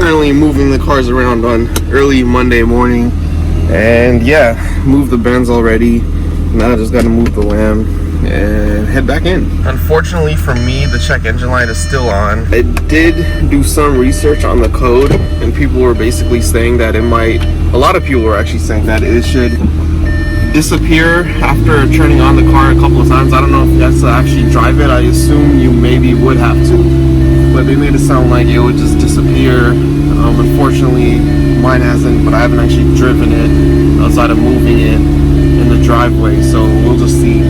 currently moving the cars around on early Monday morning, and yeah, moved the Benz already. Now I just gotta move the Lamb and head back in. Unfortunately for me, the check engine light is still on. I did do some research on the code, and people were basically saying that it might, a lot of people were actually saying that it should disappear after turning on the car a couple of times. I don't know if you have to actually drive it. I assume you maybe would have to, but they made it sound like it would just disappear. Unfortunately, mine hasn't, but I haven't actually driven it outside of moving it in the driveway, so we'll just see.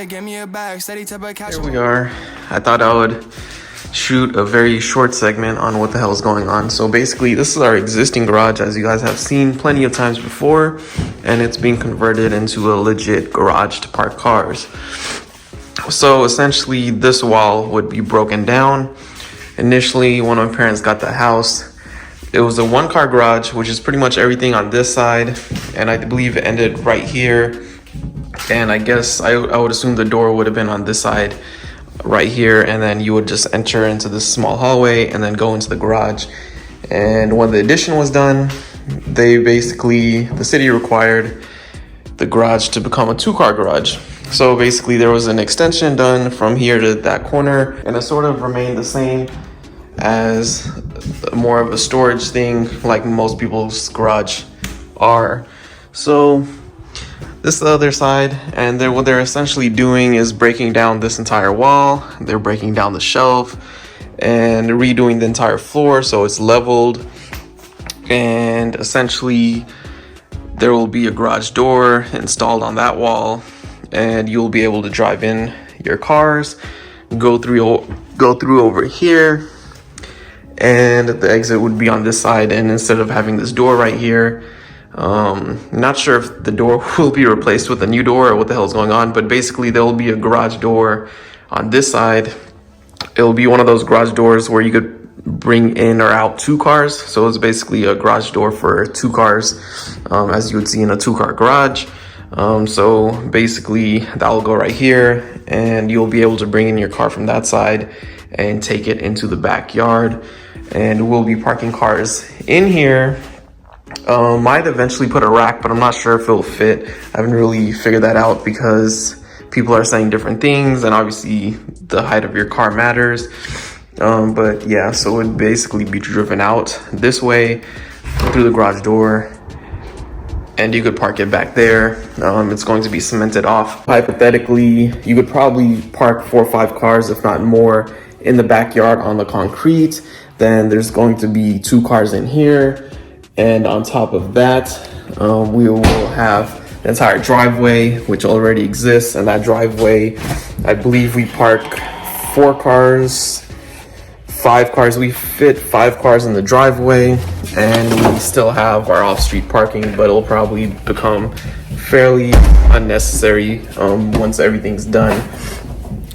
Give me a bag, steady type of cash. Here we are. I thought I would shoot a very short segment on what the hell is going on. So basically, this is our existing garage, as you guys have seen plenty of times before, and it's being converted into a legit garage to park cars. So essentially, this wall would be broken down. Initially, when my parents got the house, it was a one-car garage, which is pretty much everything on this side, and I believe it ended right here. And I guess I would assume the door would have been on this side right here, and then you would just enter into this small hallway and then go into the garage. And when the addition was done, the city required the garage to become a two-car garage. So basically there was an extension done from here to that corner, and it sort of remained the same as more of a storage thing like most people's garage are. So this is the other side, and what they're essentially doing is breaking down this entire wall. They're breaking down the shelf and redoing the entire floor so it's leveled. And essentially, there will be a garage door installed on that wall, and you'll be able to drive in your cars, go through over here, and the exit would be on this side. And instead of having this door right here, not sure if the door will be replaced with a new door or what the hell is going on, but basically there will be a garage door on this side. It will be one of those garage doors where you could bring in or out two cars. So it's basically a garage door for two cars, as you would see in a two-car garage. So basically that will go right here, and you'll be able to bring in your car from that side and take it into the backyard. And we'll be parking cars in here. Might eventually put a rack, but I'm not sure if it'll fit. I haven't really figured that out because people are saying different things, and obviously the height of your car matters. But yeah, so it would basically be driven out this way through the garage door, and you could park it back there. It's going to be cemented off. Hypothetically, you could probably park 4 or 5 cars, if not more, in the backyard on the concrete. Then there's going to be 2 cars in here. And on top of that, we will have the entire driveway, which already exists. And that driveway, I believe we park 4 cars, 5 cars. We fit 5 cars in the driveway, and we still have our off-street parking, but it'll probably become fairly unnecessary once everything's done.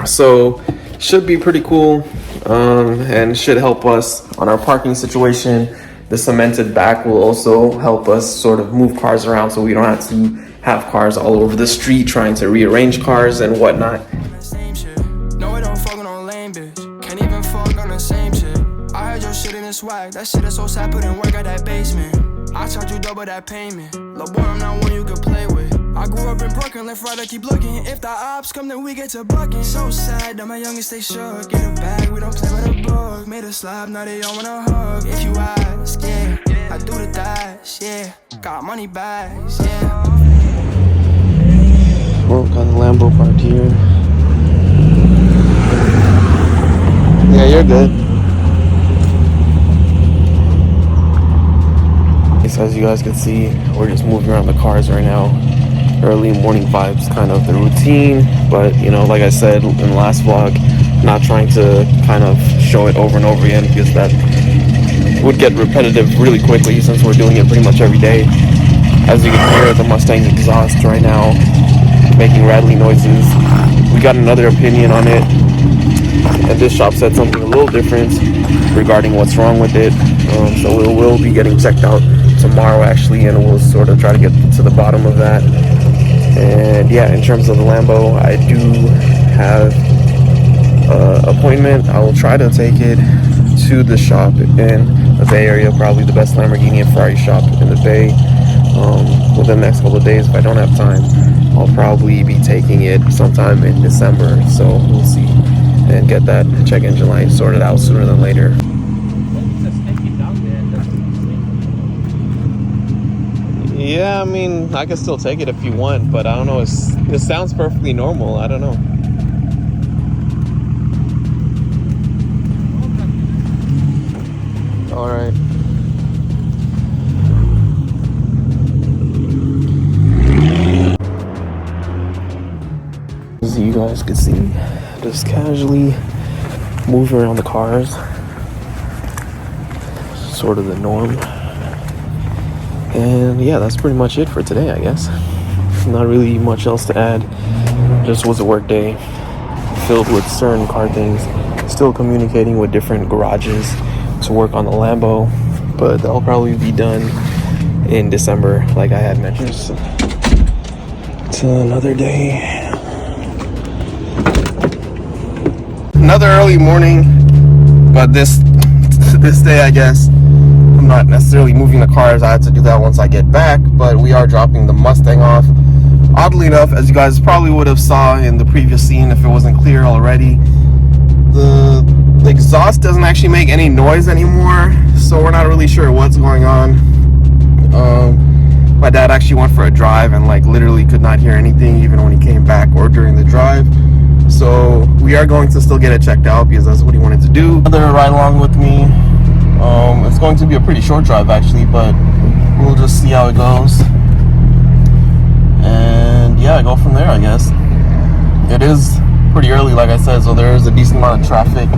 So should be pretty cool, and should help us on our parking situation. The cemented back will also help us sort of move cars around, so we don't have to have cars all over the street trying to rearrange cars and whatnot. No, I don't fuck on lame bitch. Can't even fuck on the same shit. I heard your shit in the swag. That shit is so sad, put in work at that basement. I charge you double that payment. Lil' boy, I'm not one you can play with. I grew up in Brooklyn, left right, I keep looking. If the ops come, then we get to bucking. So sad that my youngest stay shook. Get a bag, we don't play with a book. Made a slab, now they all wanna hug. If you ask, yeah, I do the dash, yeah. Got money bags, yeah. Well, got the Lambo parked here. Yeah, you're good. So as you guys can see, we're just moving around the cars right now. Early morning vibes, kind of the routine, but you know, like I said in the last vlog, not trying to kind of show it over and over again, because that would get repetitive really quickly since we're doing it pretty much every day. As you can hear, the Mustang's exhaust right now making rattling noises. We got another opinion on it, and this shop said something a little different regarding what's wrong with it. So we will be getting checked out tomorrow actually, and we'll sort of try to get to the bottom of that. And yeah, in terms of the Lambo, I do have an appointment. I will try to take it to the shop in the Bay Area, probably the best Lamborghini and Ferrari shop in the Bay. Within the next couple of days. If I don't have time, I'll probably be taking it sometime in December, so we'll see, and get that check engine light sorted out sooner than later. Yeah, I mean, I can still take it if you want, but I don't know, it sounds perfectly normal. I don't know. All right. As you guys can see, just casually moving around the cars, sort of the norm. And yeah, that's pretty much it for today, I guess. Not really much else to add. Just was a work day filled with certain car things. Still communicating with different garages to work on the Lambo, but that'll probably be done in December, like I had mentioned. So, it's another day. Another early morning, but this day, I guess, I'm not necessarily moving the cars. I have to do that once I get back, but we are dropping the Mustang off. Oddly enough, as you guys probably would have saw in the previous scene, if it wasn't clear already, the exhaust doesn't actually make any noise anymore, so we're not really sure what's going on. My dad actually went for a drive and like literally could not hear anything even when he came back or during the drive. So we are going to still get it checked out because that's what he wanted to do. Another ride along with me. It's going to be a pretty short drive actually, but we'll just see how it goes. And yeah, go from there, I guess. It is pretty early, like I said, so there is a decent amount of traffic.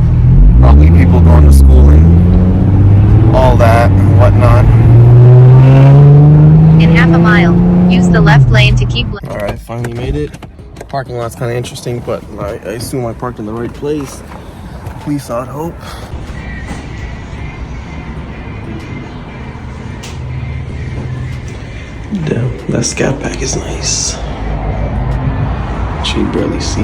Probably people going to school and all that and whatnot. In half a mile, use the left lane to keep. All right, finally made it. Parking lot's kind of interesting, but I assume I parked in the right place. At least I'd hope. Damn, that scat pack is nice. You barely see.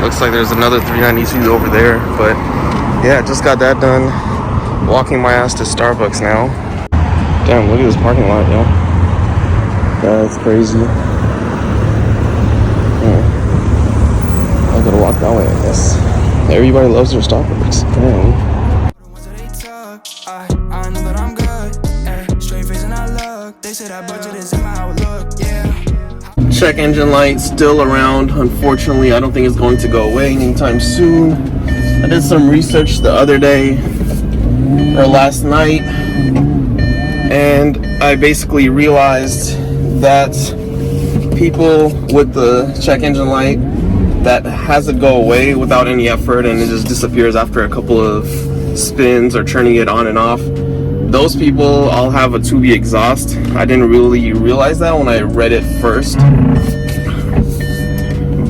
Looks like there's another 392 over there, but yeah, just got that done. Walking my ass to Starbucks now. Damn, look at this parking lot, yo. That's crazy. I gotta walk that way, I guess. Everybody loves their Starbucks. Damn. I know that I'm good. Straight face and I look. They say that budget is in my outlook. Yeah. Check engine light still around. Unfortunately, I don't think it's going to go away anytime soon. I did some research the other day or last night, and I basically realized that people with the check engine light that has it go away without any effort and it just disappears after a couple of spins or turning it on and off, those people all have a 2B exhaust. I didn't really realize that when I read it first,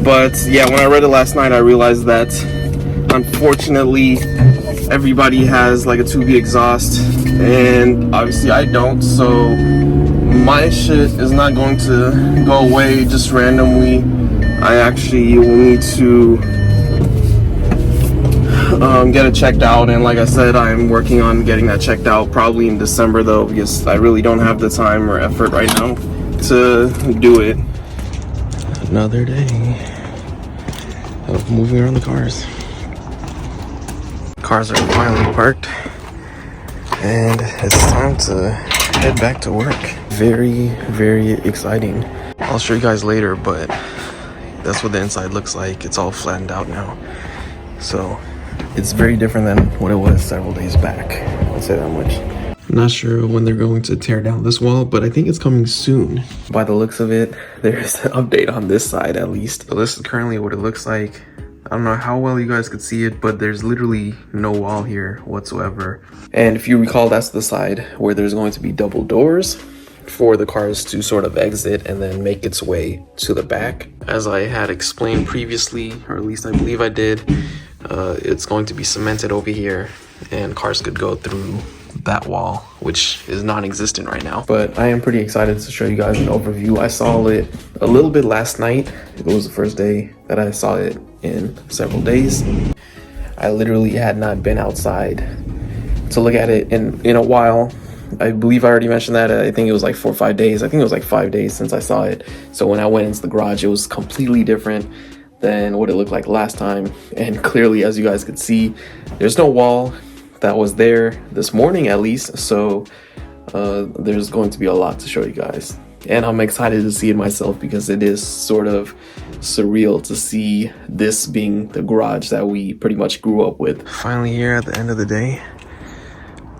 but yeah, when I read it last night I realized that unfortunately everybody has like a 2B exhaust, and obviously I don't, so my shit is not going to go away just randomly. I actually will need to get it checked out, and like I said, I'm working on getting that checked out probably in December though, because I really don't have the time or effort right now to do it. Another day of moving around the cars. Cars are finally parked, and it's time to head back to work. Very, very exciting. I'll show you guys later, but that's what the inside looks like. It's all flattened out now, so it's very different than what it was several days back, I'll say that much. I'm not sure when they're going to tear down this wall, but I think it's coming soon. By the looks of it, there's an update on this side at least. So this is currently what it looks like. I don't know how well you guys could see it, but there's literally no wall here whatsoever. And if you recall, that's the side where there's going to be double doors for the cars to sort of exit and then make its way to the back. As I had explained previously, or at least I believe I did, It's going to be cemented over here, and cars could go through that wall, which is non-existent right now. But I am pretty excited to show you guys an overview. I saw it a little bit last night. It was the first day that I saw it in several days. I literally had not been outside to look at it in a while. I believe I already mentioned that. I think it was like 4 or 5 days. I think it was like 5 days since I saw it. So when I went into the garage, it was completely different than what it looked like last time. And clearly, as you guys could see, there's no wall that was there this morning, at least. So there's going to be a lot to show you guys. And I'm excited to see it myself because it is sort of surreal to see this being the garage that we pretty much grew up with. Finally here at the end of the day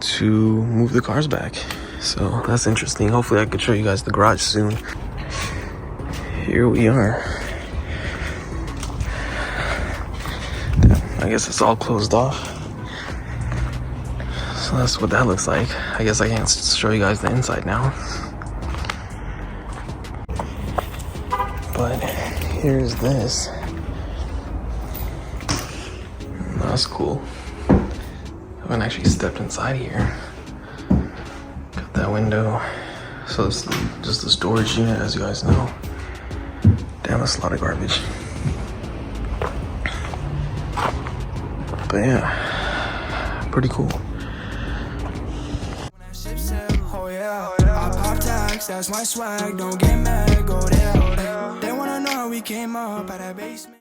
to move the cars back. So that's interesting. Hopefully I could show you guys the garage soon. Here we are. I guess it's all closed off. So that's what that looks like. I guess I can't show you guys the inside now. But here's this. That's cool. I haven't actually stepped inside here. Got that window. So it's just a storage unit, as you guys know. Damn, that's a lot of garbage. But yeah, pretty cool. That's my swag, don't get mad, go there. They wanna know how we came up out that basement.